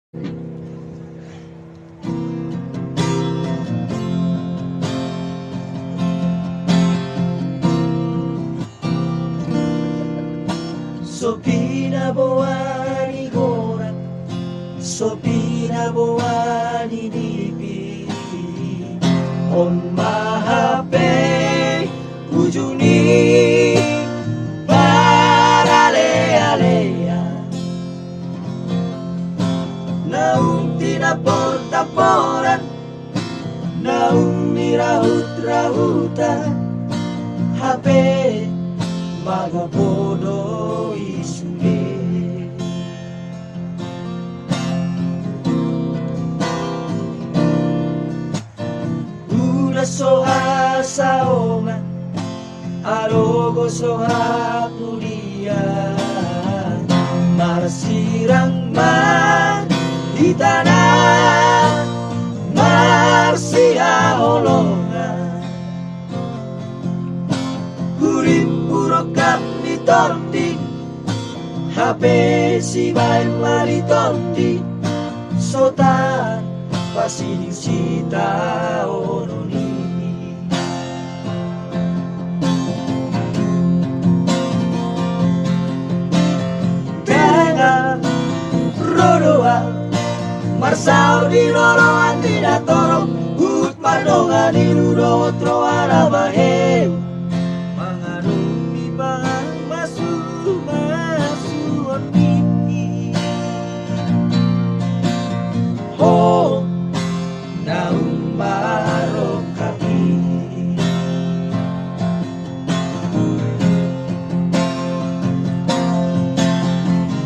So pinabuani gorak, so pinabuani nipi, on mahape ujuni paralea-lea, naung tinaportaporan, naung nirahut-rahutan, hape magabodo isule. Una soha saongan, arogo soha pulia, marsirang man di tanah, marsia holongan. Hurip urokap ni torti, hape si bay mari torti, sotan pasiling sita ononi. Dengar rodoa, marsau di loroan tidak torong, hut mardonga di ludo troara bahe. Oh, naung marokapi,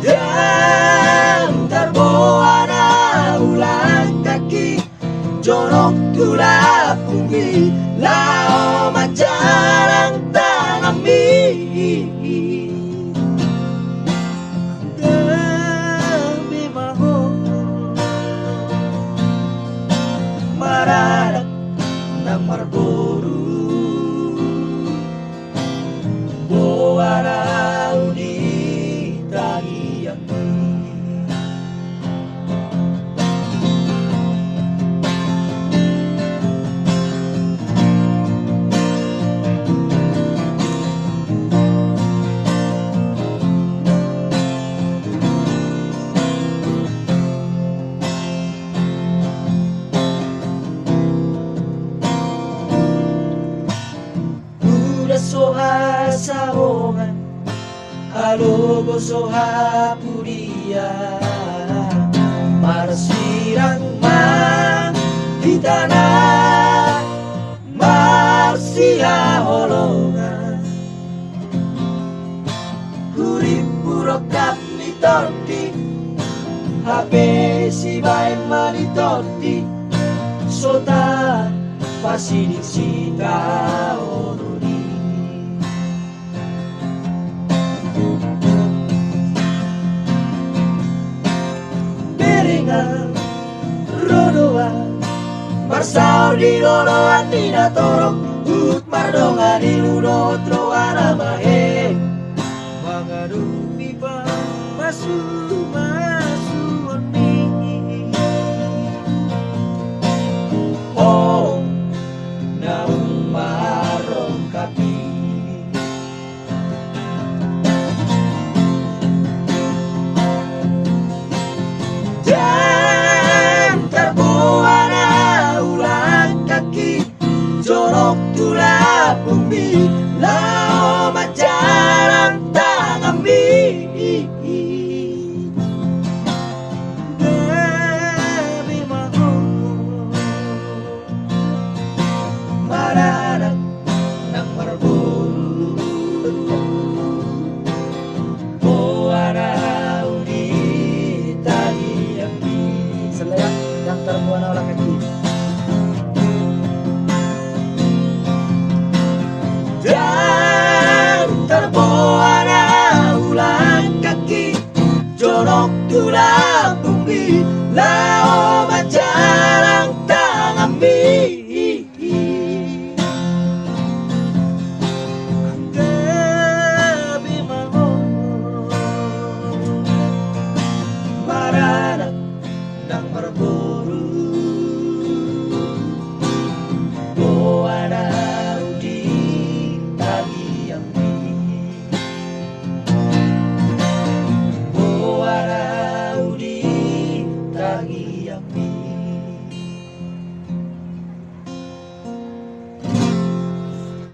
dan terbawa na ulang kaki, jorok tula punggi, lao majarang tangami. Maradak ng marburu, buwaraw ni tagiyami. Soha saongan, alogo soha puria, marsirang man di tanah, marsia holongan. Hurip burokap ni torti, hape si bay mali torti, sota pasiling sita ononi. Rodoa, marsau di loloan tidak torong, hut mardonga di ludo troara bahe. Mangadupi pa masu ni. Oh, naung marokapi, jorok tula bumi, lao majarang tangami. Debi maho, maradak ng marburu, buwaraw di tagiyami. Selayak yang terbuat oleh kaki. Dan terbawa na ulang kaki, jorok tula bumi, lao majarang tangami. Debi maho, maradak sedang berbulan.